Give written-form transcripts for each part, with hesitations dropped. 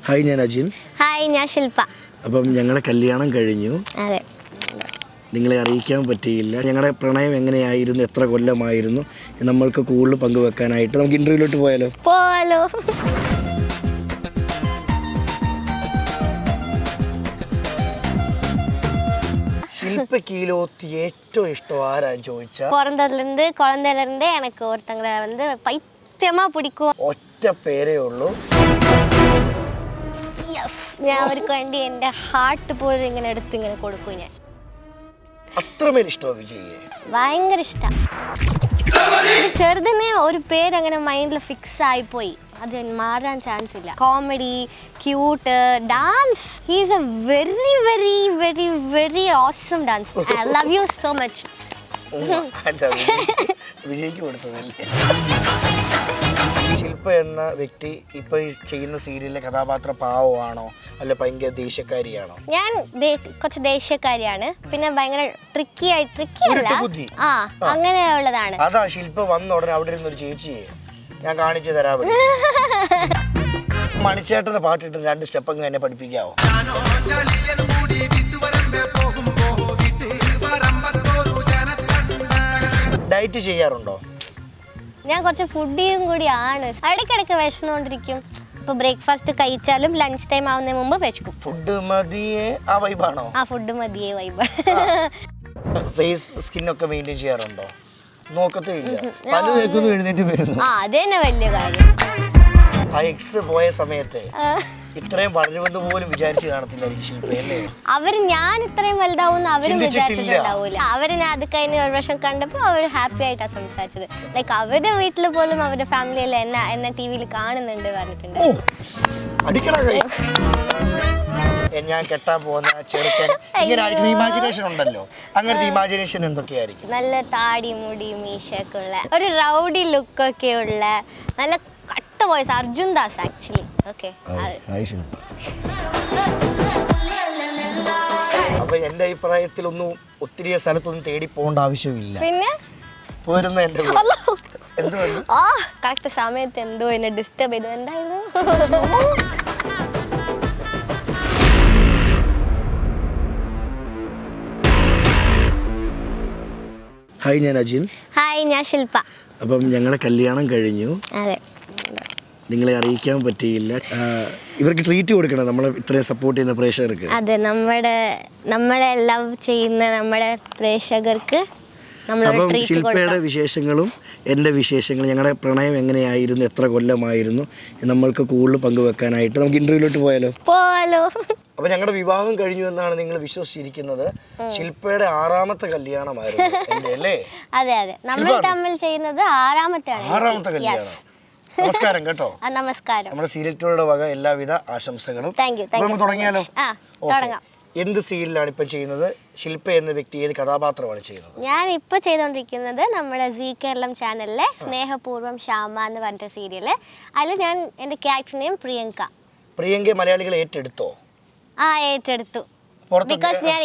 Hi, ഞാൻ Ajin. Hi, ഞാൻ ശില്പ. അപ്പം ഞങ്ങളുടെ കല്യാണം കഴിഞ്ഞു. അതെ, നിങ്ങളെ അറിയിക്കാൻ പറ്റിയില്ല. ഞങ്ങളുടെ പ്രണയം എങ്ങനെയായിരുന്നു, എത്ര കൊല്ലമായിരുന്നു, നമ്മൾക്ക് കൂടുതൽ പങ്കുവെക്കാനായിട്ട് നമുക്ക് ഇൻ്റർവ്യൂവിലോട്ട് പോയാലോ? ശില്പയ്ക്ക് ഈ ലോകത്ത് ഏറ്റവും ഇഷ്ടം ആരാന്ന് ചോദിച്ചാൽ பிறந்ததுலேருந்து குழந்தையிலேருந்தே எனக்கு ஒருத்தங்களை வந்து பைத்தியமாக பிடிக்கும். ഒറ്റ പേരേ ഉള്ളൂ. ഞാൻ അവർക്ക് വേണ്ടി എൻ്റെ ഹാർട്ട് പോലും ഇങ്ങനെ എടുത്ത് ഇങ്ങനെ കൊടുക്കും. ഞാൻ അത്രമേൽ ഇഷ്ടമാണ് വിജയെ. ഭയങ്കര ഇഷ്ടം. ചെറുതിനെ ഒരു പേരങ്ങനെ മൈൻഡിൽ ഫിക്സ് ആയിപ്പോയി. അത് മാറാൻ ചാൻസ് ഇല്ല. Comedy, cute, dance. He is a very very very very awesome dancer. I love you so much. വിജയ്ക്ക് കൊടുത്തതല്ലേ. ശില്പ എന്ന വ്യക്തി ഇപ്പൊ ഈ ചെയ്യുന്ന സീരിയലിലെ കഥാപാത്ര പാവമാണോ അല്ല ഭയങ്കര ദേഷ്യക്കാരിയാണോ? ഞാൻ കുറച്ച് ദേഷ്യക്കാരിയാണ്. പിന്നെ ഭയങ്കര ട്രിക്കി അല്ല, അങ്ങനെയുള്ളതാണ്. അതാ ശില്പ വന്ന ഉടനെ അവിടെ ഇരുന്നൊരു ചേച്ചിയെ ഞാൻ കാണിച്ചു തരാൻ പറ്റും. മണിച്ചേട്ടന്റെ പാട്ടിട്ട് 2 സ്റ്റെപ്പ് അങ്ങ് എന്നെ പഠിപ്പിക്കാവോ? ഡയറ്റ് ചെയ്യാറുണ്ടോ? ഞാൻ കുറച്ച് ഫുഡിയും കൂടിയാണ്. ഇടയ്ക്കിടയ്ക്ക് വിശന്നുകൊണ്ടിരിക്കും. ഇപ്പൊ ബ്രേക്ക്ഫാസ്റ്റ് കഴിച്ചാലും ലഞ്ച് ടൈം ആവുന്നതിന് മുമ്പ് വിശക്കും. ഫുഡ് മതിയേ ആ വൈബാണോ? ആ, ഫുഡ് മതിയേ വൈബ്. ഫേസ് സ്കിന്നൊക്കെ മെയിൻറ്റെയിൻ ചെയ്യാറുണ്ടോ? നോക്കത്തേ ഇല്ല, പലതേക്കൊന്നും എഴുന്നേറ്റ് വരുന്നു. അത് തന്നെ വലിയ കാര്യം. ആ എക്സ് പോയ സമയത്ത് ഇത്രയും വളരുമെന്ന് പോലും വിചാരിച്ചു കാണത്തില്ലായിരിക്കും ശില്പയല്ലേ? ഞാൻ ഇത്രയും വലുതാവുന്ന അവരും വിചാരിച്ചിട്ടുണ്ടാവൂല. അവര് ഞാൻ അത് കഴിഞ്ഞ് ഒരു വർഷം കണ്ടപ്പോ അവർ ഹാപ്പി ആയിട്ടാ സംസാരിച്ചത്. ലൈക്ക് അവരുടെ വീട്ടിൽ പോലും അവരുടെ ഫാമിലിയിൽ എന്നെ ടിവിയിൽ കാണുന്നുണ്ട് പറഞ്ഞിട്ടുണ്ട്. ഞാൻ കെട്ടാൻ പോകുന്ന ചെറുക്കൻ ഇങ്ങനെ ഇമാജിനേഷൻ ഉണ്ടല്ലോ, അങ്ങനത്തെ ഇമാജിനേഷൻ എന്തൊക്കെയായിരിക്കും? നല്ല താടി മുടി മീശയൊക്കെ ഉള്ള ഒരു റൗഡി ലുക്കൊക്കെ ഉള്ള നല്ല കട്ട voice. Arjun Das actually. Okay, അപ്പൊ എന്റെ അഭിപ്രായത്തിലൊന്നും ഒത്തിരി സ്ഥലത്തൊന്നും തേടി പോകേണ്ട ആവശ്യമില്ല. പിന്നെ പോരുന്ന എന്റെ കറക്റ്റ് സമയത്ത് എന്തോ എന്നെ ഡിസ്റ്റർബ് ചെയ്തു. എന്തായിരുന്നു? ഹായ്, ഞാൻ അജിൻ. ഹായ്, ഞാൻ ശില്പ. അപ്പം ഞങ്ങളുടെ കല്യാണം കഴിഞ്ഞു. അതെ, നിങ്ങളെ അറിയിക്കാൻ പറ്റിയില്ല. ഇവർക്ക് ട്രീറ്റ് കൊടുക്കണം, നമ്മളെ ഇത്രയും സപ്പോർട്ട് ചെയ്യുന്ന പ്രേക്ഷകർക്ക്. അതെ, നമ്മളെ ലവ് ചെയ്യുന്ന നമ്മുടെ പ്രേക്ഷകർക്ക്. അപ്പം ശില്പയുടെ വിശേഷങ്ങളും എൻ്റെ വിശേഷങ്ങളും, ഞങ്ങളുടെ പ്രണയം എങ്ങനെയായിരുന്നു, എത്ര കൊല്ലമായിരുന്നു, നമ്മൾക്ക് കൂടുതൽ പങ്കുവെക്കാനായിട്ട് നമുക്ക് ഇൻ്റർവ്യൂവിലോട്ട് പോയാലോ? അപ്പൊ ഞങ്ങളുടെ വിവാഹം കഴിഞ്ഞു എന്നാണ് നിങ്ങൾ വിശ്വസിച്ചിരിക്കുന്നത്. ശില്പയുടെ 6ാമത്തെ കല്യാണമായിരുന്നു അല്ലേ? അതെ, നമ്മൾ തമ്മിൽ ചെയ്യുന്നത് 6ാമത്തെ കല്യാണം. നമസ്കാരം കേട്ടോ. നമസ്കാരം. നമ്മുടെ സീരിയൽ ടൂറുടെ വക എല്ലാവിധ ആശംസകളും. നമുക്ക് തുടങ്ങിയാലോ? തുടങ്ങാം. എന്ത് സീരിയലാണ് ഇപ്പം ചെയ്യുന്നത്? ശില്പ എന്ന വ്യക്തി ഏത് കഥാപാത്രമാണ് ചെയ്യുന്നത്? ഞാൻ ഇപ്പോൾ ചെയ്തുകൊണ്ടിരിക്കുന്നത് നമ്മുടെ സീ കേരളം ചാനലിലെ സ്നേഹപൂർവ്വം ശ്യാമ എന്ന് പറഞ്ഞ സീരിയല്. അതിൽ ഞാൻ എൻ്റെ ക്യാരക്ടർ നെയിം പ്രിയങ്ക. മലയാളികൾ ഏറ്റെടുത്തോ? ഏറ്റെടുത്തു. ബിക്കോസ് ഞാൻ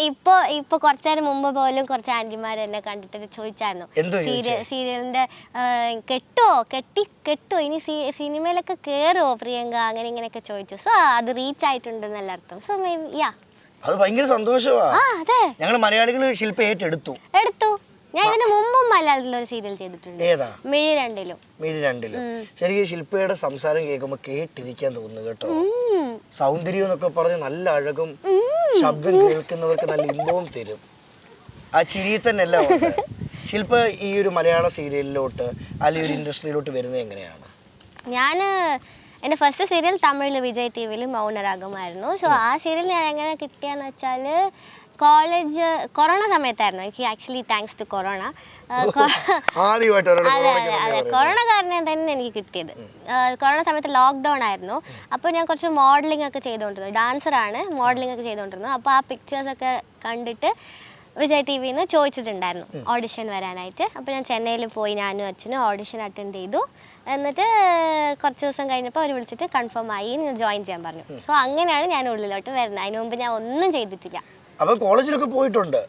ഇപ്പൊ കുറച്ചേരം മുമ്പ് പോലും കുറച്ച് ആന്റിമാർ എന്നെ കണ്ടിട്ട് ചോദിച്ചായിരുന്നു, സീരിയലിന്റെ കെട്ടോ ഇനി സിനിമയിലൊക്കെ കേറുവോ പ്രിയങ്ക, അങ്ങനെ ഇങ്ങനെയൊക്കെ ചോദിച്ചു. സോ അത് റീച്ച് ആയിട്ടുണ്ടെന്നല്ല അർത്ഥം. സോ അത് ഭയങ്കര സന്തോഷമാണ്. ഞങ്ങൾ മലയാളികൾ ശില്പ ഏറ്റെടുത്തു. ഞാൻ ഇതിന് മുമ്പും മലയാളത്തിൽ ഒരു സീരിയൽ ചെയ്തിട്ടുണ്ട്. ഏതാ? മിഴി രണ്ടിലും. ശരിക്കും ശില്പയുടെ സംസാരം കേൾക്കുമ്പോൾ കേട്ടിരിക്കാൻ തോന്നുന്നു കേട്ടോ. സൗന്ദര്യം എന്നൊക്കെ പറഞ്ഞ് നല്ല അഴകും ശബ്ദം കേൾക്കുന്നവർക്ക് നല്ല ഇമ്പവും തരും. ആ ചിരിയിൽ തന്നെ എല്ലാം ഉണ്ട്. ശില്പ ഈ ഒരു മലയാള സീരിയലിലോട്ട് അല്ലെങ്കിൽ ഒരു ഇൻഡസ്ട്രിയിലോട്ട് വരുന്നത് എങ്ങനെയാണ്? എൻ്റെ ഫസ്റ്റ് സീരിയൽ തമിഴിൽ വിജയ് ടി വിയിൽ മൗനരാഗമായിരുന്നു. സോ ആ സീരിയൽ ഞാൻ എങ്ങനെ കിട്ടിയെന്ന് വെച്ചാൽ കോളേജ് കൊറോണ സമയത്തായിരുന്നു. എനിക്ക് ആക്ച്വലി താങ്ക്സ് ടു കൊറോണ. അതെ, കൊറോണ കാരണം തന്നെ എനിക്ക് കിട്ടിയത്. കൊറോണ സമയത്ത് ലോക്ക്ഡൗൺ ആയിരുന്നു. അപ്പോൾ ഞാൻ കുറച്ച് മോഡലിംഗ് ഒക്കെ ചെയ്തുകൊണ്ടിരുന്നു. ഡാൻസറാണ്, മോഡലിംഗ് ഒക്കെ ചെയ്തുകൊണ്ടിരുന്നു. അപ്പോൾ ആ പിക്ചേഴ്സൊക്കെ കണ്ടിട്ട് വിജയ് ടി വിയിൽ നിന്ന് ചോദിച്ചിട്ടുണ്ടായിരുന്നു ഓഡിഷൻ വരാനായിട്ട്. അപ്പോൾ ഞാൻ ചെന്നൈയിൽ പോയി, ഞാനും അച്ഛനും ഓഡിഷൻ അറ്റൻഡ് ചെയ്തു. എന്നിട്ട് കുറച്ച് ദിവസം കഴിഞ്ഞപ്പോൾ അവർ വിളിച്ചിട്ട് കൺഫേം ആയി ജോയിൻ ചെയ്യാൻ പറഞ്ഞു. സോ അങ്ങനെയാണ് ഞാൻ ഉള്ളിലോട്ട് വരുന്നത്. അതിന് മുമ്പ് ഞാൻ ഒന്നും ചെയ്തിട്ടില്ല. അപ്പോൾ കോളേജിലൊക്കെ പോയിട്ടുണ്ട്?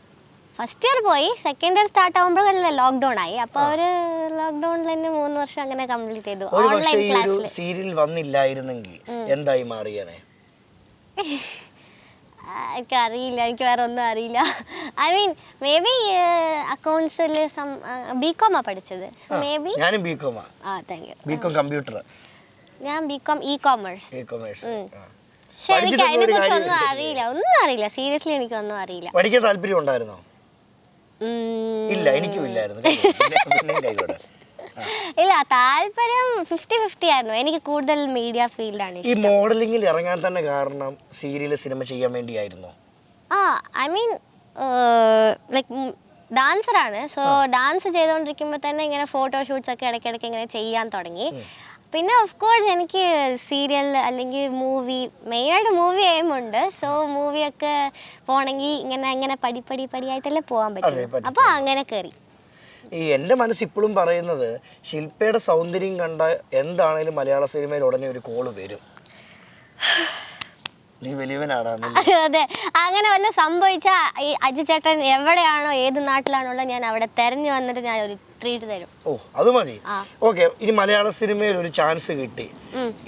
ഫസ്റ്റ് ഇയർ പോയി, സെക്കൻഡ് ഇയർ സ്റ്റാർട്ട് ആകുമ്പോഴല്ലേ ലോക്ക്ഡൗൺ ആയി. അപ്പോൾ അവർ ലോക്ക്ഡൗണിൽ തന്നെ 3 വർഷം അങ്ങനെ കംപ്ലീറ്റ് ചെയ്തു. ഓൺലൈൻ ക്ലാസ്സിൽ. സീരിയൽ വന്നില്ലായിരുന്നെങ്കിൽ എന്തായി മാറിയാനേ? എനിക്കറിയില്ല, എനിക്ക് വേറെ ഒന്നും അറിയില്ല. ഐ മീൻ മേ ബി അക്കൗണ്ട്സിൽ ബികോമാ പഠിച്ചത്. സോ മേ ബി ഞാനും ബികോമാ. Thank you. BCom computer. ഞാൻ ബികോം ഇ കോമേഴ്സ്. പക്ഷെ എനിക്ക് പഠിച്ചിട്ടൊന്നും അതിനെ ഒരു കുറിച്ച് കാര്യം ഒന്നും അറിയില്ല, ഒന്നും അറിയില്ല. സീരിയസ്ലി എനിക്കൊന്നും അറിയില്ല. പഠിക്കാൻ താല്പര്യം ഉണ്ടായിരുന്നോ? ഇല്ല, എനിക്കും ഇല്ലായിരുന്നു. ഇല്ല, താല്പര്യം 50-50 ആയിരുന്നു. എനിക്ക് കൂടുതൽ മീഡിയ ഫീൽഡാണ് ഈ മോഡലിംഗിൽ ഇറങ്ങാൻ തന്നെ കാരണം സീരിയൽ സിനിമ ചെയ്യാൻ വേണ്ടിയായിരുന്നോ? ഐ മീൻ ലൈക്ക് ഡാൻസറാണ്. സോ ഡാൻസ് ചെയ്തുകൊണ്ടിരിക്കുമ്പോൾ തന്നെ ഇങ്ങനെ ഫോട്ടോഷൂട്ട്സ് ഒക്കെ ഇടയ്ക്കിടയ്ക്ക് ഇങ്ങനെ ചെയ്യാൻ തുടങ്ങി. പിന്നെ ഓഫ് കോഴ്സ് എനിക്ക് സീരിയൽ അല്ലെങ്കിൽ മൂവി, മെയിനായിട്ട് മൂവി എയിമുണ്ട്. സോ മൂവിയൊക്കെ പോകണമെങ്കിൽ ഇങ്ങനെ പടിയായിട്ടല്ലേ പോകാൻ പറ്റും. അപ്പോൾ അങ്ങനെ കയറി. ഈ എൻ്റെ മനസ്സ് ഇപ്പോഴും പറയുന്നത് ശില്പയുടെ സൗന്ദര്യം കണ്ട എന്താണേലും മലയാള സിനിമയിൽ ഉടനെ ഒരു കോള് വരും. നീ വലിയവനാടാ. അതെ, അങ്ങനെ വല്ല സംഭവിച്ചാൽ ഈ അജി ചേട്ടൻ എവിടെയാണോ ഏത് നാട്ടിലാണുള്ളത് ഞാൻ അവിടെ തെരഞ്ഞു വന്നിട്ട് ഞാൻ ഒരു ട്രീറ്റ് തരും. ഓ, അത് മതി. ഓക്കെ, ഇനി മലയാള സിനിമയിൽ ഒരു ചാൻസ് കിട്ടി,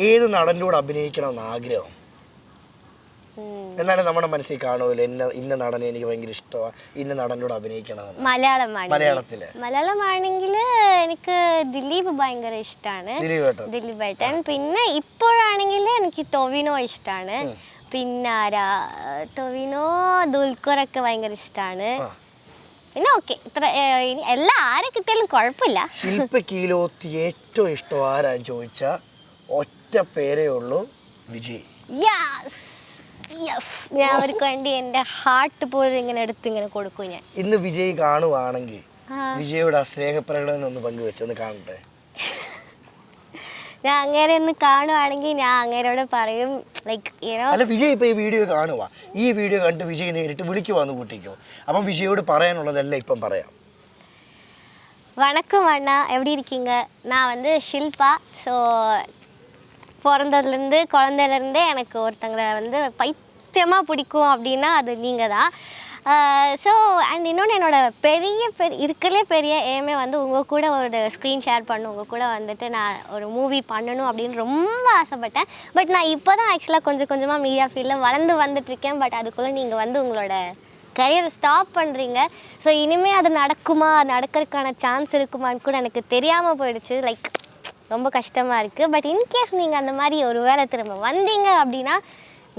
ഏത് നടൻ്റെ കൂടെ അഭിനയിക്കണമെന്ന് ആഗ്രഹം? എന്നാലും നമ്മുടെ മനസ്സിൽ കാണുമല്ലോ, ഇന്ന നടനെ എനിക്ക് ഭയങ്കര ഇഷ്ടമാണ്, ഇന്ന നടൻ്റെ കൂടെ അഭിനയിക്കണമെന്ന്. മലയാളമാണെങ്കിൽ എനിക്ക് ദിലീപ് ഭയങ്കര ഇഷ്ടമാണ്. ദിലീപേട്ടൻ. പിന്നെ ഇപ്പോഴാണെങ്കിൽ എനിക്ക് ടൊവിനോ ഇഷ്ടമാണ്. പിന്നെ ആരാ, ടൊവിനോ, ദുൽഖറൊക്കെ ഭയങ്കര ഇഷ്ടമാണ്. പിന്നെ ഓക്കെ, ഇത്ര എല്ലാം ആരെ കിട്ടിയാലും കുഴപ്പമില്ല. ശില്പയ്ക്ക് ഈ ലോകത്ത് ഏറ്റവും ഇഷ്ടം ആരാന്ന് ചോദിച്ചാൽ ഒറ്റ പേരേ ഉള്ളൂ, വിജയ്. ഞാൻ അവർക്ക് വേണ്ടി എൻ്റെ ഹാർട്ട് പോലും ഇങ്ങനെ എടുത്ത് ഇങ്ങനെ കൊടുക്കും. ഞാൻ ഇന്ന് വിജയ് കാണുവാണെങ്കിൽ വിജയുടെ ആ സ്നേഹപ്രകടനം ഒന്ന് പങ്കുവെച്ചൊന്ന് കാണട്ടെ. ഞാൻ അങ്ങനെ ഒന്ന് കാണുവാണെങ്കിൽ ഞാൻ അങ്ങേരോട് പറയും ലൈക്ക് അല്ല, വിജയ് ഇപ്പൊ ഈ വീഡിയോ കാണുക, ഈ വീഡിയോ കണ്ട് വിജയ് നേരിട്ട് വിളിക്കുവാന്ന് കൂട്ടിക്കോ. അപ്പം വിജയോട് പറയാനുള്ളതെല്ലാം ഇപ്പം പറയാം. வணக்கம் அண்ணா, எப்படி இருக்கீங்க? நான் வந்து ஷில்பா. ஸோ பிறந்ததுலேருந்து குழந்தையிலேருந்தே எனக்கு ஒருத்தங்களை வந்து பைத்தியமாக பிடிக்கும் அப்படின்னா அது நீங்கள் தான். ஸோ அண்ட் இன்னொன்று என்னோடய இருக்கலே பெரிய ஏமே வந்து உங்கள் கூட ஒரு ஸ்க்ரீன் ஷேர் பண்ணணும், உங்கள் கூட வந்துட்டு நான் ஒரு மூவி பண்ணணும் அப்படின்னு ரொம்ப ஆசைப்பட்டேன். பட் நான் இப்போ தான் ஆக்சுவலாக கொஞ்சமாக மீடியா ஃபீல்டில் வளர்ந்து வந்துட்டுருக்கேன். பட் அதுக்குள்ளே நீங்கள் வந்து உங்களோட கரியரை ஸ்டாப் பண்ணுறீங்க. ஸோ இனிமேல் அது நடக்குமா, நடக்கிறதுக்கான சான்ஸ் இருக்குமான்னு கூட எனக்கு தெரியாமல் போயிடுச்சு. லைக் ரொம்ப கஷ்டமாக இருக்குது. பட் இன்கேஸ் நீங்கள் அந்த மாதிரி ஒரு வேளை திரும்ப வந்தீங்க அப்படின்னா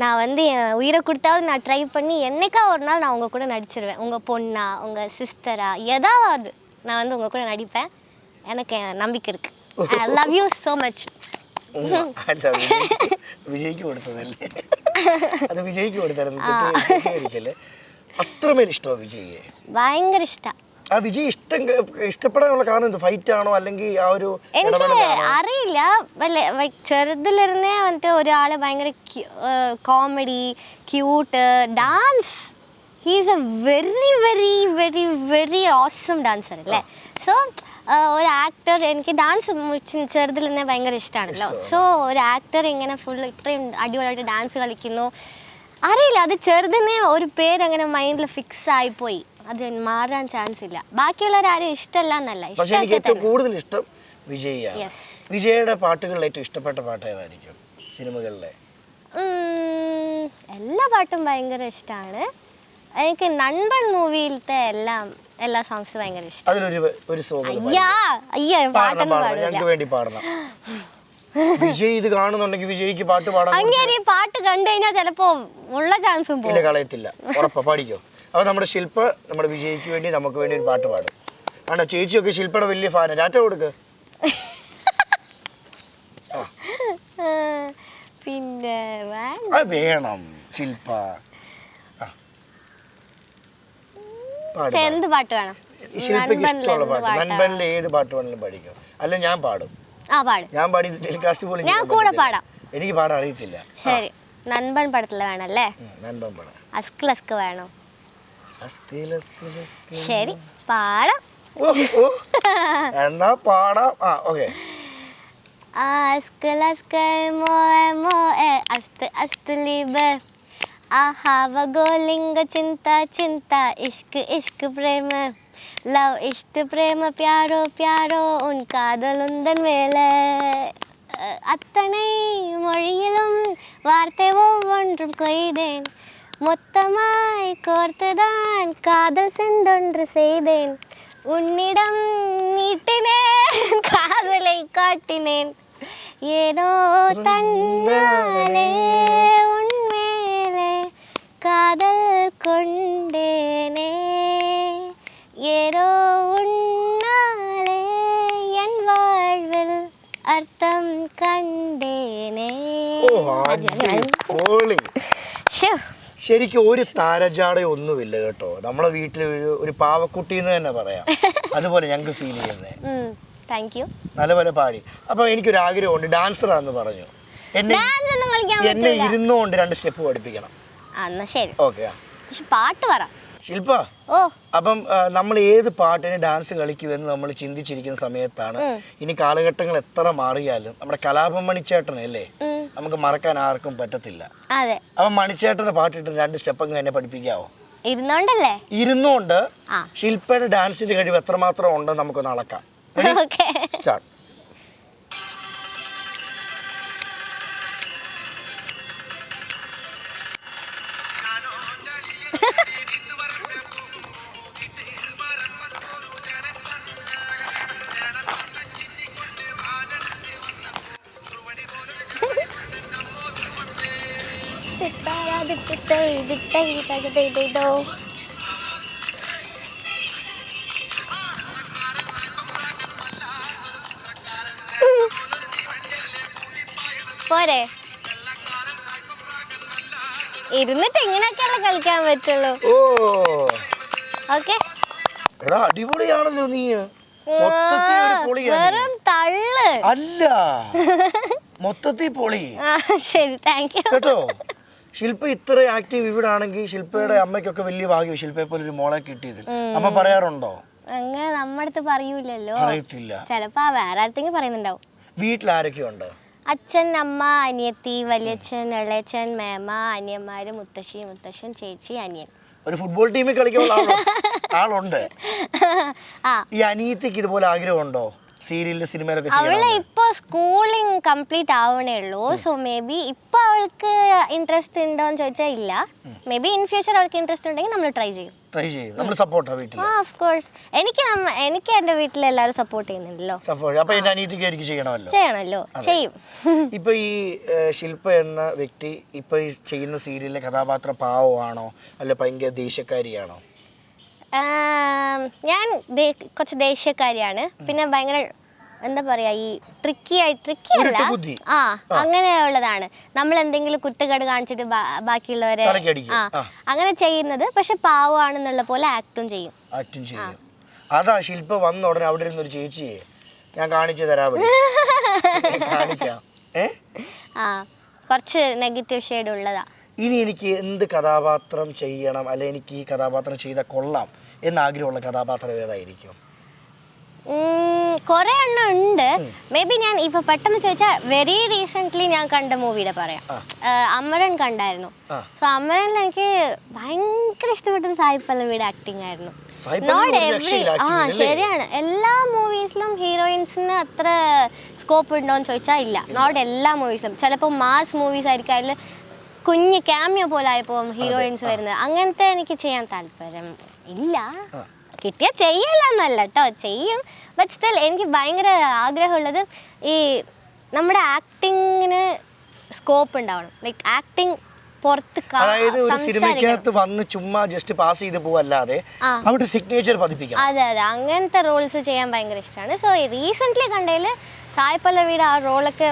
நான் வந்து என் உயிரை கொடுத்தாவது நான் ட்ரை பண்ணி என்னைக்கா ஒரு நாள் நான் உங்கள் கூட நடிச்சிருவேன். உங்கள் பொண்ணா, உங்கள் சிஸ்டரா, ஏதாவது நான் வந்து உங்கள் கூட நடிப்பேன். எனக்கு நம்பிக்கை இருக்குது. I love you so much. വിജയ്ക്ക് കൊടുത്തതല്ലേ, അത് വിജയ്ക്ക് കൊടുത്തായിരുന്നു. അത്രമേൽ ഇഷ്ടമാണ് വിജയ്? ഭയങ്കര ഇഷ്ടം. ആ വിജയ് ഇഷ്ടപ്പെടാനുള്ള കാരണം എന്ത്? ഫൈറ്റ് ആണോ അല്ലെങ്കിൽ ആ ഒരു? എനിക്ക് അറിയില്ല. ചെറുതിലിരുന്നേ വന്നിട്ട് ഒരാളെ ഭയങ്കര comedy, cute, dance. He's A very very very very awesome dancer അല്ലേ. സോ ഒരു ആക്ടർ, എനിക്ക് ഡാൻസ് ചെറുതിൽ തന്നെ ഭയങ്കര ഇഷ്ടമാണല്ലോ. സോ ഒരു ആക്ടർ ഇങ്ങനെ ഫുൾ ഇത്രയും അടിപൊളിയായിട്ട് ഡാൻസ് കളിക്കുന്നു, അറിയില്ല, അത് ചെറുതിനെ ഒരു പേരങ്ങനെ മൈൻഡിൽ ഫിക്സ് ആയിപ്പോയി. അത് മാറാൻ ചാൻസ് ഇല്ല. ബാക്കിയുള്ളവരാരും ഇഷ്ടമല്ല എന്നല്ല, ഏറ്റവും കൂടുതൽ ഇഷ്ടം വിജയ്. വിജയുടെ പാട്ടുകളിൽ ഏറ്റവും ഇഷ്ടപ്പെട്ട പാട്ട് ഏതായിരിക്കും സിനിമകളിലെ? എല്ലാ പാട്ടും ഭയങ്കര ഇഷ്ടമാണ്. എനിക്ക് നൻപൻ മൂവിയിലത്തെ എല്ലാ സോങ്സും ഭയങ്കര ഇഷ്ടം. അതിലൊരു സോങ് പാട്ടൊന്നും പാടില്ല. വേണ്ടി പാടണം. വിജയ് ഇത് കാണുന്നുണ്ടെങ്കിൽ വിജയ്ക്ക് പാട്ട് പാടാൻ. അങ്ങനെ പാട്ട് കണ്ടു കഴിഞ്ഞാൽ ചിലപ്പോ ഉള്ള ചാൻസും കളയത്തില്ല. ഉറപ്പാ, പാടിക്കോ. അപ്പൊ നമ്മുടെ ശില്പ നമ്മുടെ വിജയ്ക്ക് വേണ്ടി നമുക്ക് വേണ്ടി ഒരു പാട്ട് പാടും. ആണോ? ചേച്ചിയൊക്കെ ശില്പയുടെ വലിയ ഫാന്. ടാറ്റ കൊടുക്ക്. പിന്നെ വേണം ശില്പ. എന്ത് പാട്ട് വേണം? ശില്പയ്ക്ക് ഇഷ്ടമുള്ള പാട്ട്. നൻപനിലെ ഏത് പാട്ട് വേണമെങ്കിലും പാടിക്കോ. അല്ല ഞാൻ പാടും. ഞാൻ പാടി ടെലികാസ്റ്റ് പോലും ഞാൻ കൂടെ പാടാം. എനിക്ക് പാടാൻ അറിയത്തില്ല. ശരി, നൻപൻ പടത്തില് വേണല്ലേ? നൻപൻ പടം. അസ്ക് വേണോ? ശരി, പാടാം. എന്നാ പാടാം. ഓക്കെ. ഗോലിംഗ ചിന്ത ചിന്ത ഇഷ്ക് ഇഷ്ക് പ്രേമ ലവ് ഇഷ്ട പ്രേമ പ്യാരോ പ്യാരോ ഉൻ കാതലുന്തൻ മേലെ. அத்தனை மொழியிலும் வார்த்தை ஒவ்வொன்றும் கொய்தேன் மொத்தமாய் கோர்த்துதான் காதல் சென்றொன்று செய்தேன் உன்னிடம் நீட்டினேன் காதலை காட்டினேன் ஏதோ தன்னாலே உன்மேலே காதல் கொண்டேனே ஏதோ உன்னாலே என் வாழ்வில் அர்த்தம் கண்டேனே ശരിക്കും ഒരു താരജാടയൊന്നുമില്ല കേട്ടോ. നമ്മളെ വീട്ടിൽ ഒരു പാവക്കുട്ടി എന്ന് തന്നെ പറയാം. അതുപോലെ ഞങ്ങൾക്ക് ഫീൽ ചെയ്യുന്നത്. Thank you. നല്ലപോലെ പാടി. അപ്പൊ എനിക്കൊരു ആഗ്രഹമുണ്ട്, ഡാൻസറാന്ന് പറഞ്ഞു. എന്നെ ഇരുന്നുകൊണ്ട് 2 സ്റ്റെപ്പ് പഠിപ്പിക്കണം. ഓക്കെ. പാട്ട് പറ ശില്പ. അപ്പം നമ്മൾ ഏത് പാട്ടിന് ഡാൻസ് കളിക്കുമെന്ന് നമ്മൾ ചിന്തിച്ചിരിക്കുന്ന സമയത്താണ് ഇനി കാലഘട്ടങ്ങൾ എത്ര മാറിയാലും നമ്മുടെ കലാപം മണിച്ചേട്ടനല്ലേ നമുക്ക് മറക്കാൻ ആർക്കും പറ്റത്തില്ല. അപ്പൊ മണിച്ചേട്ടന്റെ പാട്ടിട്ട് 2 സ്റ്റെപ്പ് അങ്ങ് എന്നെ പഠിപ്പിക്കാവോ? ഇരുന്നോണ്ട് ശില്പയുടെ ഡാൻസിന്റെ കഴിവ് എത്രമാത്രം ഉണ്ടെന്ന് നമുക്കൊന്ന് അളക്കാം. സ്റ്റാർട്ട്. പോരെ ഇരുന്നിട്ട് ഇങ്ങനെയൊക്കെയല്ലേ കളിക്കാൻ പറ്റുള്ളൂ. ഓക്കെ. അടിപൊളിയാണല്ലോ നീ. വെറും തള്ള് അല്ല, മൊത്തത്തിൽ പൊളി. ശരി, താങ്ക് യു കേട്ടോ. ശില്പ ഇത്ര ആക്റ്റീവ് ഇവിടെ ആണെങ്കിൽ ശില്പയുടെ അമ്മയ്ക്കൊക്കെ വലിയ ഭാഗ്യം ശില്പയെ പോലെ ഒരു മോളെ കിട്ടിയത്. അമ്മ പറയാറുണ്ടോ? അങ്ങനെ നമ്മുടെ അടുത്ത് പറയൂലല്ലോ. പറയത്തില്ല. ചിലപ്പോ വേറെ ആർക്കെങ്കിലും പറയുന്നുണ്ടാവും. വീട്ടിൽ ആരൊക്കെയുണ്ട്? അച്ഛൻ, അമ്മ, അനിയത്തി, വലിയച്ഛൻ, ഇളയച്ഛൻ, മേമ, അനിയന്മാര്, മുത്തശ്ശൻ, ചേച്ചി, അനിയൻ. ഒരു ഫുട്ബോൾ ടീമിൽ കളിക്കാനുള്ള ആളുണ്ട്. ഈ അനിയത്തിക്ക് ഇതുപോലെ ആഗ്രഹമുണ്ടോ സീരിയലിൽ സിനിമയിലൊക്കെ? അവളെ ഇപ്പൊ സ്കൂളിംഗ് കംപ്ലീറ്റ് ആവണേ ഉള്ളൂ. സോ മേ ബി ഇപ്പൊ അവൾക്ക് ഇൻട്രസ്റ്റ് ഉണ്ടോന്ന് ചോദിച്ചാൽ ഇല്ല. മേ ബി ഇൻ ഫ്യൂച്ചർ അവൾക്ക് ഇൻട്രസ്റ്റ് ഉണ്ടെങ്കിൽ നമ്മൾ ട്രൈ ചെയ്യും. നമ്മൾ സപ്പോർട്ടാ വീട്ടിൽ. Of course. എനിക്ക് എന്റെ വീട്ടിൽ എല്ലാവരും സപ്പോർട്ട് ചെയ്യുന്നുണ്ടല്ലോ. അപ്പൊ എന്റെ അനിയത്തിക്ക് എനിക്ക് ചെയ്യണമല്ലോ. ചെയ്യും. ഇപ്പൊ ഈ ശില്പ എന്ന വ്യക്തി ഇപ്പൊ ഈ ചെയ്യുന്ന സീരിയലിലെ കഥാപാത്രം പാവമാണോ അല്ല ഭയങ്കര ദേഷ്യക്കാരിയാണോ? ഞാൻ കുറച്ച് ദേഷ്യക്കാരിയാണ്. പിന്നെ ഭയങ്കര എന്താ പറയാ, ഈ ട്രിക്കി അല്ല, അങ്ങനെയുള്ളതാണ്. നമ്മൾ എന്തെങ്കിലും കുറ്റക്കേട് കാണിച്ചിട്ട് ബാക്കിയുള്ളവരെ അങ്ങനെ ചെയ്യുന്നത്. പക്ഷെ പാവമാണെന്നുള്ള പോലെ ആക്ടും ചെയ്യും. അതാ ശില്പ വന്ന ഉടനെ അവിടെ ഇരുന്നൊരു ചേച്ചിയെ ഞാൻ കാണിച്ചു തരാം. കുറച്ച് നെഗറ്റീവ് ഷെയ്ഡ് ഉള്ളതാ. ഇനി എനിക്ക് എന്ത് കഥാപാത്രം ചെയ്യണം, അല്ലെ എനിക്ക് ഈ കഥാപാത്രം ചെയ്താൽ കൊള്ളാം എന്നാഗ്രഹമുള്ള കഥാപാത്രം ഏതായിരിക്കും? കുറെ എണ്ണം ഉണ്ട്. മേ ബി ഞാൻ ഇപ്പൊ പെട്ടെന്ന് ചോദിച്ചാൽ വെരി റീസെന്റ് ഞാൻ കണ്ട മൂവിയുടെ പറയാം. അമരൻ കണ്ടായിരുന്നു. സോ അമരനിൽ എനിക്ക് ഭയങ്കര ഇഷ്ടപ്പെട്ടത് സായി പല്ലവിയുടെ ആക്ടിങ് ആയിരുന്നു. നോട്ട് എവറി ശരിയാണ്. എല്ലാ മൂവീസിലും ഹീറോയിൻസിന് അത്ര സ്കോപ്പ് ഉണ്ടോന്ന് ചോദിച്ചാൽ ഇല്ല. നോട്ട് എല്ലാ മൂവീസിലും. ചിലപ്പോൾ മാസ് മൂവീസ് ആയിരിക്കും, അതിൽ കുഞ്ഞ് ക്യാമിയോ പോലെ ആയപ്പോൾ ഹീറോയിൻസ് വരുന്നത്. അങ്ങനത്തെ എനിക്ക് ചെയ്യാൻ താല്പര്യം ഇല്ല. കിട്ടിയാൽ ചെയ്യലെന്നല്ല കേട്ടോ, ചെയ്യും. ബട്ട് സ്റ്റിൽ എനിക്ക് ഭയങ്കര ആഗ്രഹമുള്ളത് ഈ നമ്മുടെ ആക്ടിങ്ങിന് സ്കോപ്പ് ഉണ്ടാവണം. ലൈക്ക് ആക്ടിങ് പുറത്ത് അതെ അങ്ങനത്തെ റോൾസ് ചെയ്യാൻ ഭയങ്കര ഇഷ്ടമാണ്. സോ റീസെന്റ് കണ്ടതിൽ സായി പല്ലവിയുടെ ആ റോളൊക്കെ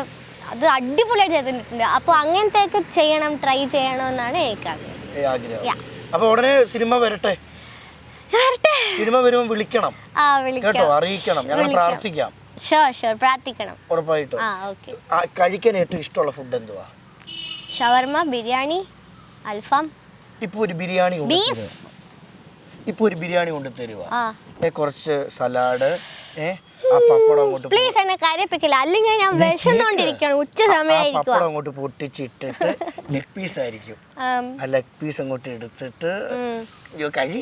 അത് അടിപൊളിയായിട്ട് ചെയ്തിട്ടുണ്ട്. അപ്പോൾ അങ്ങനത്തെ ഒക്കെ ചെയ്യണം, ട്രൈ ചെയ്യണമെന്നാണ് എനിക്ക് ആഗ്രഹം. അപ്പോൾ ഉടനെ സിനിമ വരട്ടെ. സിനിമ വരുമ്പോൾ വിളിക്കണം കേട്ടോ, അറിയിക്കണം. ഞങ്ങൾ പ്രാർത്ഥിക്കാം. പ്രാർത്ഥിക്കണം ഉറപ്പായിട്ടും. കഴിക്കാൻ ഏറ്റവും ഇഷ്ടമുള്ള ഫുഡ് എന്തുവാ? ഷവർമ, ബിരിയാണി, അൽഫാം. ഇപ്പൊ ഒരു ബിരിയാണി കൊണ്ട് തരുവാ. കുറച്ച് സലാഡ്, ആ പപ്പടം അങ്ങോട്ട് പ്ലീസ് എന്നെ കരയിപ്പിക്കില്ല, അല്ലെങ്കിൽ ഞാൻ വിശന്നുകൊണ്ടിരിക്കുകയാണ്. ഉച്ച സമയമായിരിക്കും. പപ്പടം അങ്ങോട്ട് പൊട്ടിച്ചിട്ടിട്ട് ലെഗ് പീസ് ആയിരിക്കും. ആ ലെഗ് പീസ് അങ്ങോട്ട് എടുത്തിട്ട് കഴി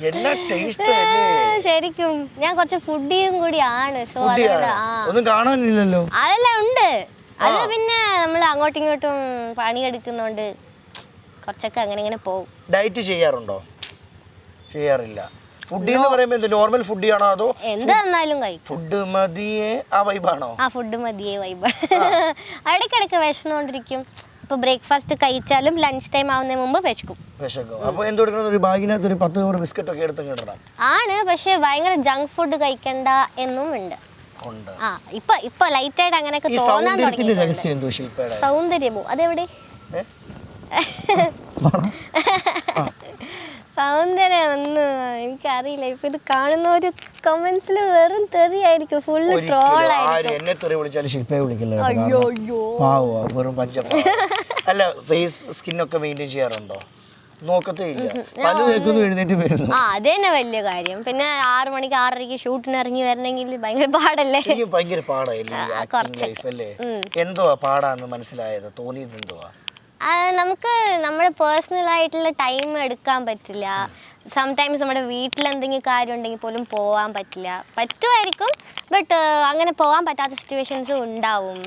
എന്നാ ടേസ്റ്റ് ശരിക്കും ഞാൻ കുറച്ച് ഫുഡിയും കൂടിയാണ്. സോ ഒന്നും കാണാനില്ലല്ലോ. അതെല്ലാം ഉണ്ട്. അത് പിന്നെ നമ്മൾ അങ്ങോട്ടും ഇങ്ങോട്ടും പണിയെടുക്കുന്നോണ്ട് കുറച്ചൊക്കെ അങ്ങനെ ഇങ്ങനെ പോകും. ഡയറ്റ് ചെയ്യാറുണ്ടോ? ചെയ്യാറില്ല. ഫുഡ് എന്ന് പറയുമ്പോൾ എന്ത് നോർമൽ ഫുഡ് ആണോ അതോ എന്താന്നാലും കഴിക്കും? ഫുഡ് മതിയെ ആ വൈബാണോ? ആ ഫുഡ് മതിയെ വൈബ്. ഇടയ്ക്കിടയ്ക്ക് വിശന്നുകൊണ്ടിരിക്കും. ഇപ്പോൾ ബ്രേക്ക്ഫാസ്റ്റ് കഴിച്ചാലും ലഞ്ച് ടൈം ആവുന്നതിന് മുമ്പ് വിശക്കും. അപ്പോൾ എന്ത് കൊടുക്കണം? ഒരു ബാഗിനകത്ത് ഒരു 10 കവർ ബിസ്ക്കറ്റ് ഒക്കെ എടുത്ത് കിടണം ആണ്. പക്ഷെ ഭയങ്കര ജങ്ക് ഫുഡ് കഴിക്കണ്ട എന്നും ഉണ്ട്. ആ ഇപ്പൊ ലൈറ്റ് ആയിട്ട് അങ്ങനെയൊക്കെ തോന്നാൻ തുടങ്ങി. സൗന്ദര്യമോ അതെവിടെ? സൗന്ദര്യം ഒന്നും എനിക്കറിയില്ല. ഇപ്പൊ ഇത് കാണുന്ന ഒരു കമന്റ്സിൽ വെറും തെറിയായിരിക്കും, ഫുള്ള് ട്രോൾ ആയിരിക്കും. എന്നെ തെറി വിളിച്ചാലും ശില്പയെ വിളിക്കില്ല. അല്ല, ഫേസ് സ്കിന്നൊക്കെ മെയിൻറ്റെയിൻ ചെയ്യാറുണ്ടോ? നോക്കത്തേ ഇല്ല. എഴുന്നേറ്റ് വരുന്നു. അത് തന്നെ വലിയ കാര്യം. പിന്നെ 6 മണിക്ക് 6:30 ഷൂട്ടിന് ഇറങ്ങി വരണമെങ്കിൽ ഭയങ്കര പാടല്ലേ? ഭയങ്കര പാടായില്ലേ? എന്തോ പാടാന്ന് മനസ്സിലായത്, തോന്നിയത് എന്തുവാ? നമുക്ക് നമ്മുടെ പേഴ്സണൽ ആയിട്ടുള്ള ടൈം എടുക്കാൻ പറ്റില്ല. സംടൈംസ് നമ്മുടെ വീട്ടിൽ എന്തെങ്കിലും കാര്യം ഉണ്ടെങ്കിൽ പോലും പോകാൻ പറ്റില്ല. പറ്റുമായിരിക്കും, ബട്ട് അങ്ങനെ പോകാൻ പറ്റാത്ത സിറ്റുവേഷൻസ് ഉണ്ടാവും.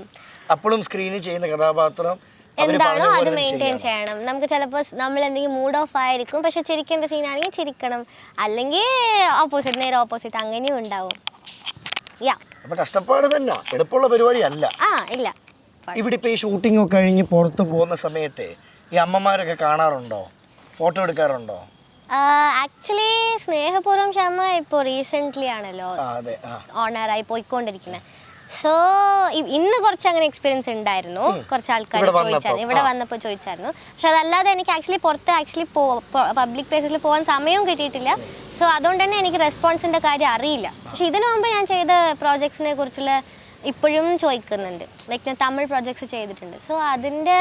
അപ്പോഴും സ്ക്രീനിൽ ചെയ്യുന്ന കഥാപാത്രം എന്താണോ അത് മെയിൻറ്റെയിൻ ചെയ്യണം. നമുക്ക് ചിലപ്പോൾ നമ്മൾ എന്തെങ്കിലും മൂഡ് ഓഫ് ആയിരിക്കും, പക്ഷെ ചിരിക്കേണ്ട സീനാണെങ്കിൽ ചിരിക്കണം, അല്ലെങ്കിൽ നേരെ ഓപ്പോസിറ്റ് അങ്ങനെയും ഉണ്ടാവും. കഷ്ടപ്പാട് തന്നെ, എളുപ്പമുള്ള പരിപാടി അല്ല. ഇല്ല. ഇവിടെ ഇപ്പോൾ ഈ ഷൂട്ടിംഗ് ഒക്കെ കഴിഞ്ഞ് പുറത്ത് പോകുന്ന സമയത്ത് ഈ അമ്മമാരൊക്കെ കാണാറുണ്ടോ? ഫോട്ടോ എടുക്കാറുണ്ടോ? ആക്ച്വലി സ്നേഹപൂർവ്വം ക്ഷമ ഇപ്പോൾ റീസെൻ്റ്ലി ആണല്ലോ ഓണറായി പോയിക്കൊണ്ടിരിക്കുന്നത്. സോ ഇന്ന് കുറച്ച് അങ്ങനെ എക്സ്പീരിയൻസ് ഉണ്ടായിരുന്നു. കുറച്ച് ആൾക്കാർ ചോദിച്ചായിരുന്നു, ഇവിടെ വന്നപ്പോൾ ചോദിച്ചായിരുന്നു. പക്ഷെ അതല്ലാതെ എനിക്ക് പുറത്ത് പബ്ലിക് പ്ലേസസിൽ പോകാൻ സമയവും കിട്ടിയിട്ടില്ല. സോ അതുകൊണ്ട് തന്നെ എനിക്ക് റെസ്പോൺസിൻ്റെ കാര്യം അറിയില്ല. പക്ഷെ ഇതിനു മുമ്പ് ഞാൻ ചെയ്ത പ്രോജക്ട്സിനെ കുറിച്ചുള്ള ഇപ്പോഴും ചോദിക്കുന്നുണ്ട്. ലൈക്ക് ഞാൻ തമിഴ് പ്രോജക്ട്സ് ചെയ്തിട്ടുണ്ട്. സോ അതിൻ്റെ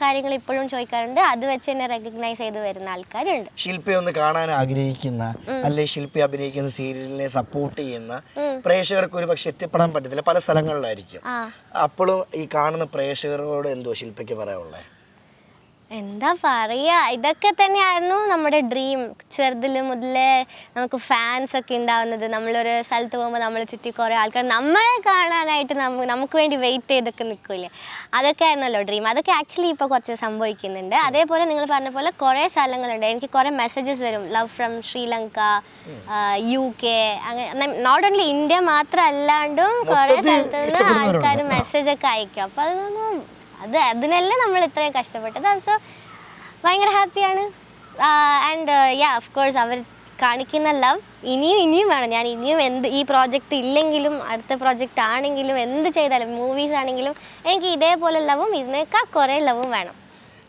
കാര്യങ്ങൾ ഇപ്പോഴും ചോദിക്കാറുണ്ട്. അത് വെച്ച് തന്നെ റെക്കഗ്നൈസ് ചെയ്ത് വരുന്ന ആൾക്കാരുണ്ട്. ശില്പയെ ഒന്ന് കാണാൻ ആഗ്രഹിക്കുന്ന, അല്ലെങ്കിൽ ശില്പി അഭിനയിക്കുന്ന സീരിയലിനെ സപ്പോർട്ട് ചെയ്യുന്ന പ്രേക്ഷകർക്ക് ഒരു പക്ഷെ എത്തിപ്പെടാൻ പറ്റത്തില്ല, പല സ്ഥലങ്ങളിലായിരിക്കും. അപ്പോഴും ഈ കാണുന്ന പ്രേക്ഷകരോട് എന്തോ ശില്പയ്ക്ക് പറയാനുള്ളത്? എന്താ പറയുക, ഇതൊക്കെ തന്നെയായിരുന്നു നമ്മുടെ ഡ്രീം. ചെറുതിൽ മുതലേ നമുക്ക് ഫാൻസ് ഒക്കെ ഉണ്ടാവുന്നത്. നമ്മളൊരു സ്ഥലത്ത് പോകുമ്പോൾ നമ്മൾ ചുറ്റി കുറേ ആൾക്കാർ നമ്മളെ കാണാനായിട്ട് നമുക്ക് വേണ്ടി വെയിറ്റ് ചെയ്തൊക്കെ നിൽക്കില്ലേ, അതൊക്കെ ആയിരുന്നല്ലോ ഡ്രീം. അതൊക്കെ ആക്ച്വലി ഇപ്പോൾ കുറച്ച് സംഭവിക്കുന്നുണ്ട്. അതേപോലെ നിങ്ങൾ പറഞ്ഞ പോലെ കുറേ സ്ഥലങ്ങളുണ്ട്. എനിക്ക് കുറേ മെസ്സേജസ് വരും, ലവ് ഫ്രം ശ്രീലങ്ക, UK, അങ്ങനെ നോട്ട് ഓൺലി ഇന്ത്യ മാത്രമല്ലാണ്ടും കുറേ സ്ഥലത്ത് നിന്ന് ആൾക്കാർ മെസ്സേജൊക്കെ അയക്കും. അപ്പോൾ അതിനെല്ലാം നമ്മൾ ഇത്രയും കഷ്ടപ്പെട്ടത്. സോ ഭയങ്കര ഹാപ്പിയാണ്. ആൻഡ് ഓഫ് കോഴ്സ് അവർ കാണിക്കുന്ന ലവ് ഇനിയും വേണം. ഞാൻ ഇനിയും ഈ പ്രോജക്റ്റ് ഇല്ലെങ്കിലും അടുത്ത പ്രോജക്റ്റ് ആണെങ്കിലും എന്ത് ചെയ്താലും, മൂവീസ് ആണെങ്കിലും എനിക്ക് ഇതേപോലെ ലവും ഇതിനേക്കാൾ കുറേ ലവും വേണം.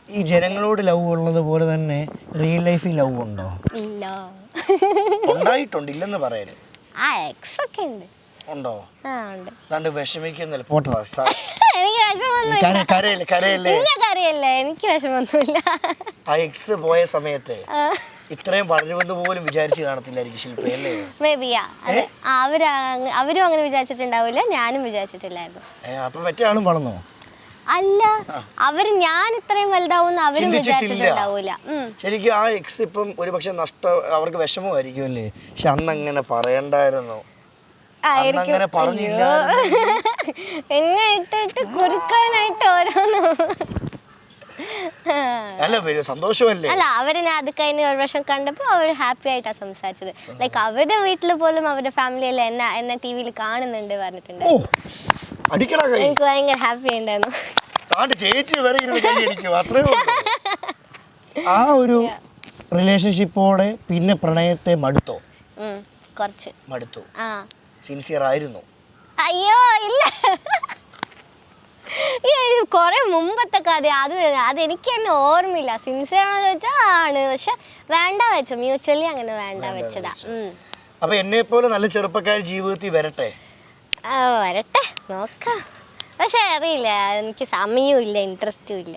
ഈ ജനങ്ങളോട് ലവ് ഉള്ളത് പോലെ തന്നെ റിയൽ ലൈഫിൽ ലവ് ഉണ്ടോ? ഇല്ല. ഉണ്ടായിട്ടുണ്ട്, ഇല്ലെന്ന് പറയരുത്. എക്സ് ഒക്കെ ഉണ്ട്. ഉണ്ടോ? ഉണ്ട്. വിഷമിക്കുന്നില്ല, പോട്ടെ. എനിക്ക് വിഷമൊന്നുമില്ല. എനിക്ക് വിഷമൊന്നുമില്ല. ആ എക്സ് പോയ സമയത്ത് ഇത്രയും വളരുമെന്ന് പോലും വിചാരിച്ചു കാണത്തില്ലായിരിക്കും ശില്പയല്ലേ? മേ ബി അവരും അങ്ങനെ വിചാരിച്ചിട്ടുണ്ടാവില്ല, ഞാനും വിചാരിച്ചിട്ടില്ലായിരുന്നു. അപ്പൊ മറ്റേ ആളും വളർന്നോ? അല്ല, ഞാൻ ഇത്രയും വലുതാവുന്ന അവരും വിചാരിച്ചിട്ടുണ്ടാവൂല. ശരിക്കും ആ എക്സ് ഇപ്പം ഒരു പക്ഷെ അവർക്ക് വിഷമമായിരിക്കും അല്ലേ? പക്ഷെ അന്ന് അങ്ങനെ പറയണ്ടായിരുന്നു. എന്നെ ഇട്ടിട്ട് കുറുക്കാനായിട്ട് ഓരോന്നും. സന്തോഷമല്ലേ? അല്ല, അവര് ഞാൻ അത് കഴിഞ്ഞ് ഒരു വർഷം കണ്ടപ്പോൾ അവർ ഹാപ്പി ആയിട്ടാണ് സംസാരിച്ചത്. ലൈക്ക് അവരുടെ വീട്ടിൽ പോലും അവരുടെ ഫാമിലിയിൽ എന്നെ TV-യിൽ കാണുന്നുണ്ട് പറഞ്ഞിട്ടുണ്ട്. എനിക്ക് ഭയങ്കര ഹാപ്പി ഉണ്ടായിരുന്നു. ആ ഒരു റിലേഷൻഷിപ്പോടെ പിന്നെ പ്രണയത്തെ മടുത്തോ? കുറച്ച് മടുത്തു. സിൻസിയർ ആയിരുന്നു? അയ്യോ ഇല്ല, കുറെ മുമ്പത്തെ കഥ. അതെനിക്ക് തന്നെ ഓർമ്മയില്ല. സിൻസിയർ ആണോ ചോദിച്ചാൽ ആണ്, പക്ഷെ വേണ്ട വെച്ചു, മ്യൂച്വലി അങ്ങനെ വേണ്ട വെച്ചതാ. അപ്പൊ എന്നെ പോലെ നല്ല ചെറുപ്പക്കാർ ജീവിതത്തിൽ വരട്ടെ നോക്കാം. പക്ഷെ അറിയില്ല, എനിക്ക് സമയവും ഇല്ല, ഇൻട്രസ്റ്റും ഇല്ല.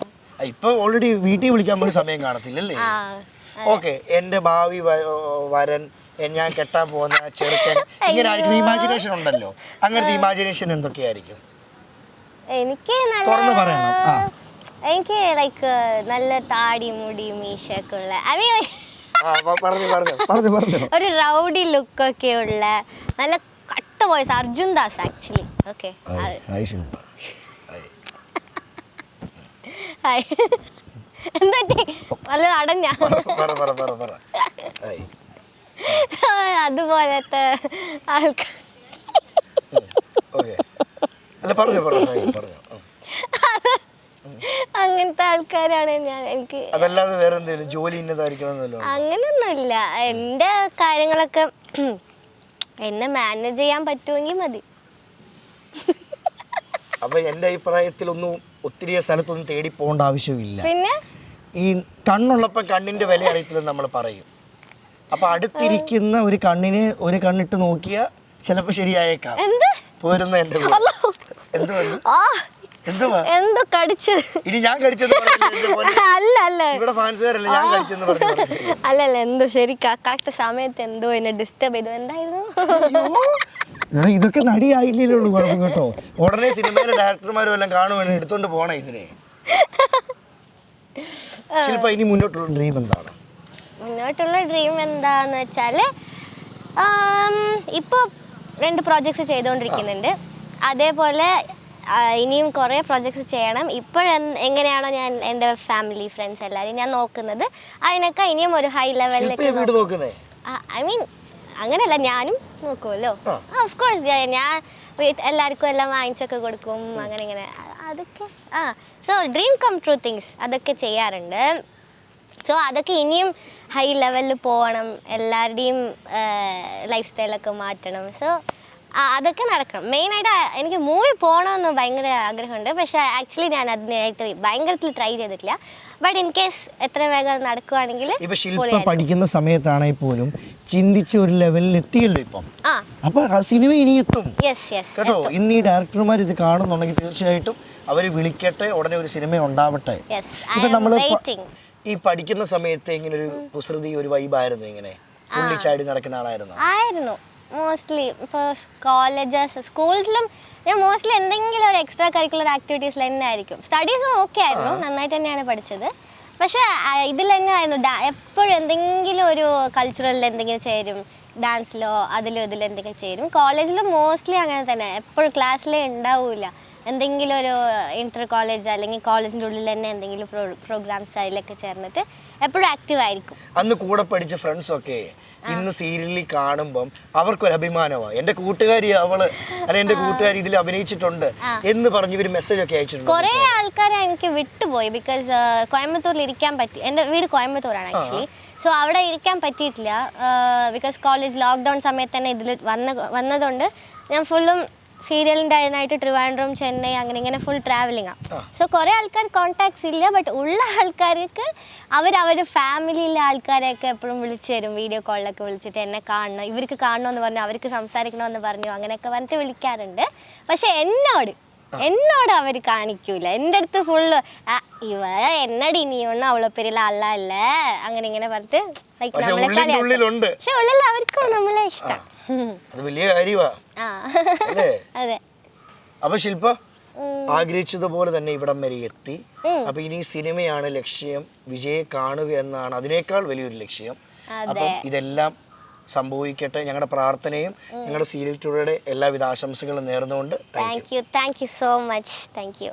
ഇപ്പൊ ഓൾറെഡി വീട്ടിൽ വിളിക്കാൻ പോലും സമയം കാണത്തില്ലല്ലേ? ഓക്കെ, എന്റെ ഭാവി വരൻ, ഞാൻ കെട്ടാൻ പോകുന്ന ചെറുക്കൻ, ഇങ്ങനെ ആയിരിക്കും ഇമാജിനേഷൻ ഉണ്ടല്ലോ. അങ്ങനത്തെ ഇമാജിനേഷൻ എന്തൊക്കെയായിരിക്കും? എനിക്ക് ലൈക്ക് നല്ല താടി മുടി മീശയൊക്കെ ഉള്ള, പറഞ്ഞു. ഒരു റൗഡി ലുക്കൊക്കെ ഉള്ള നല്ല കട്ട voice, Arjun Das actually. Okay, എന്താ നല്ല അടഞ്ഞ അതുപോലത്തെ ആൾക്കാർ, അങ്ങനത്തെ ആൾക്കാരാണ് ഞാൻ. എനിക്ക് അതല്ലാതെ വേറെ എന്തെങ്കിലും ജോലി ഇന്നതായിരിക്കണം അങ്ങനൊന്നുമില്ല. എൻ്റെ കാര്യങ്ങളൊക്കെ എന്നെ മാനേജ് ചെയ്യാൻ പറ്റുമെങ്കിൽ മതി. അപ്പൊ എൻ്റെ അഭിപ്രായത്തിലൊന്നും ഒത്തിരി സ്ഥലത്തൊന്നും തേടി പോകേണ്ട ആവശ്യമില്ല. പിന്നെ ഈ കണ്ണുള്ളപ്പോൾ കണ്ണിന്റെ വില അറിയത്തില്ലെന്ന് നമ്മൾ പറയും. അപ്പൊ അടുത്തിരിക്കുന്ന ഒരു കണ്ണിന് ഒരു കണ്ണിട്ട് നോക്കിയാൽ ചിലപ്പോ ശരിയായേക്കാം. പോരുന്ന എന്റെ എന്തോ കടിച്ചത്. ഇനി ഞാൻ കടിച്ചത് അല്ല ഇവിടെ ഫാൻസുകാരല്ല, ഞാൻ കടിച്ചെന്ന് പറഞ്ഞു. അല്ലല്ല, എന്തോ ശരി കറക്റ്റ് സമയത്ത് എന്തോ എന്നെ ഡിസ്റ്റർബ് ചെയ്തു. എന്തായിരുന്നു? ഇതൊക്കെ നടിയായില്ലേലേ ഉള്ളൂ കുഴപ്പം കേട്ടോ. ഉടനെ സിനിമയിലെ ഡയറക്ടർമാരും എല്ലാം കാണുവാണ് എടുത്തോണ്ട് പോണേ ഇതിനെ. ശില്പ, ഇനി മുന്നോട്ടുള്ള ഡ്രീം എന്താണ്? മുന്നോട്ടുള്ള ഡ്രീം എന്താന്ന് വെച്ചാല് ഇപ്പോൾ 2 പ്രോജക്ട്സ് ചെയ്തുകൊണ്ടിരിക്കുന്നുണ്ട്. അതേപോലെ ഇനിയും കുറേ പ്രോജക്ട്സ് ചെയ്യണം. എങ്ങനെയാണോ ഞാൻ എൻ്റെ ഫാമിലി ഫ്രണ്ട്സ് എല്ലാവരും ഞാൻ നോക്കുന്നത്, അതിനൊക്കെ ഇനിയും ഒരു ഹൈ ലെവലിലേക്ക്, ഐ മീൻ അങ്ങനെയല്ല, ഞാനും നോക്കുമല്ലോ. ഓഫ് കോഴ്സ് ഞാൻ എല്ലാവർക്കും എല്ലാം വാങ്ങിച്ചൊക്കെ കൊടുക്കും, അങ്ങനെ ഇങ്ങനെ അതൊക്കെ. So dream come true things അതൊക്കെ ചെയ്യാറുണ്ട്. സോ അതൊക്കെ ഇനിയും ഹൈ ലെവലിൽ പോകണം, എല്ലാവരുടെയും ലൈഫ് സ്റ്റൈലൊക്കെ മാറ്റണം. സോ അതൊക്കെ നടക്കണം. മെയിനായിട്ട് എനിക്ക് മൂവി പോകണമെന്ന് ഭയങ്കര ആഗ്രഹമുണ്ട്. പക്ഷേ ആക്ച്വലി ഞാൻ അതിനായിട്ട് ഭയങ്കരത്തിൽ ട്രൈ ചെയ്തിട്ടില്ല. ബട്ട് ഇൻ കേസ് എത്ര വേഗം നടക്കുവാണെങ്കിൽ. ഇപ്പൊ ശില്പ പഠിക്കുന്ന സമയത്താണെങ്കിൽ പോലും ചിന്തിച്ച ഒരു ലെവലിൽ എത്തിയല്ലോ ഇപ്പം. അപ്പൊ സിനിമ ഇനി എത്തും കേട്ടോ. ഇന്ന് ഈ ഡയറക്ടർമാർ ഇത് കാണുന്നുണ്ടെങ്കിൽ തീർച്ചയായിട്ടും അവർ വിളിക്കട്ടെ, ഉടനെ ഒരു സിനിമ ഉണ്ടാവട്ടെ. ഇപ്പൊ നമ്മൾ ഈ പഠിക്കുന്ന സമയത്ത് ഇങ്ങനെ ഒരു കുസൃതി ഒരു വൈബായിരുന്നു, ഇങ്ങനെ തുള്ളിച്ചാടി നടക്കുന്ന ആളായിരുന്നു. മോസ്റ്റ്ലി ഇപ്പോൾ കോളേജസ് സ്കൂൾസിലും ഞാൻ മോസ്റ്റ്ലി എന്തെങ്കിലും ഒരു എക്സ്ട്രാ കരിക്കുലർ ആക്ടിവിറ്റീസിൽ തന്നെ ആയിരിക്കും. സ്റ്റഡീസും ഓക്കെ ആയിരുന്നു, നന്നായിട്ട് തന്നെയാണ് പഠിച്ചത്. പക്ഷേ ഇതിൽ തന്നെ ആയിരുന്നു എപ്പോഴും എന്തെങ്കിലും ഒരു കൾച്ചറലിൽ എന്തെങ്കിലും ചേരും, ഡാൻസിലോ അതിലോ ഇതിലോ എന്തെങ്കിലും ചേരും. കോളേജിലും മോസ്റ്റ്ലി അങ്ങനെ തന്നെ, എപ്പോഴും ക്ലാസ്സിലേ ഉണ്ടാവില്ല. എന്തെങ്കിലും ഒരു ഇൻ്റർ കോളേജ് അല്ലെങ്കിൽ കോളേജിൻ്റെ ഉള്ളിൽ തന്നെ എന്തെങ്കിലും പ്രോഗ്രാംസ് അതിലൊക്കെ ചേർന്നിട്ട് എപ്പോഴും ആക്റ്റീവ് ആയിരിക്കും. അന്ന് കൂടെ പഠിച്ച ഫ്രണ്ട്സൊക്കെ ഇന്ന് സീരിയലിൽ കാണുമ്പം അവർക്കൊരു അഭിമാനമാണ്, എൻ്റെ കൂട്ടുകാരി അവള് അല്ലെ എൻ്റെ കൂട്ടുകാരി ഇതിൽ അഭിനയിച്ചിട്ടുണ്ട് എന്ന് പറഞ്ഞ് ഇവർ മെസ്സേജ് ഒക്കെ അയച്ചിട്ടുണ്ട്. കുറേ ആൾക്കാരെ എനിക്ക് വിട്ടുപോയി. ബിക്കോസ് കോയമ്പത്തൂരിൽ ഇരിക്കാൻ പറ്റി, എൻ്റെ വീട് കോയമ്പത്തൂരാണ് ആക്ച്വലി. സോ അവിടെ ഇരിക്കാൻ പറ്റിയിട്ടില്ല. ബിക്കോസ് കോളേജ് ലോക്ക്ഡൗൺ സമയത്ത് തന്നെ ഇതിൽ വന്നതുകൊണ്ട് ഞാൻ ഫുള്ളും സീരിയലിൻ്റെ അതിനായിട്ട് ട്രിവാൻഡ്രം, ചെന്നൈ അങ്ങനെ ഇങ്ങനെ ഫുൾ ട്രാവലിംഗാണ്. സോ കുറേ ആൾക്കാർ കോൺടാക്ട്സ് ഇല്ല. ബട്ട് ഉള്ള ആൾക്കാർക്ക് അവരുടെ ഫാമിലിയിലെ ആൾക്കാരെയൊക്കെ എപ്പോഴും വിളിച്ചു തരും, വീഡിയോ കോളിലൊക്കെ വിളിച്ചിട്ട് എന്നെ കാണണം, ഇവർക്ക് കാണണമെന്ന് പറഞ്ഞു, അവർക്ക് സംസാരിക്കണമെന്ന് പറഞ്ഞു, അങ്ങനെയൊക്കെ പറഞ്ഞിട്ട് വിളിക്കാറുണ്ട്. പക്ഷെ എന്നോട് അവർ കാണിക്കൂല. എൻ്റെ അടുത്ത് ഫുള്ള് ഇവ എന്നടി നീ ഒന്നും അവളെ പേരിൽ അല്ലേ അങ്ങനെ ഇങ്ങനെ പറഞ്ഞിട്ട് നമ്മളെ കളിയാക്കും. പക്ഷെ ഉള്ളിൽ അവർക്കും നമ്മളെ ഇഷ്ടം. അത് വലിയ കാര്യമാണ്. അതെ. അപ്പൊ ശില്പ ആഗ്രഹിച്ചതുപോലെ തന്നെ ഇവിടം വരെ എത്തി. അപ്പൊ ഇനി സിനിമയാണ് ലക്ഷ്യം, വിജയെ കാണുക എന്നാണ് അതിനേക്കാൾ വലിയൊരു ലക്ഷ്യം. അപ്പം ഇതെല്ലാം സംഭവിക്കട്ടെ. ഞങ്ങളുടെ പ്രാർത്ഥനയും ഞങ്ങളുടെ സീരിയൽ ടൂറുടെ എല്ലാവിധ ആശംസകളും നേർന്നുകൊണ്ട് thank you so much. Thank you.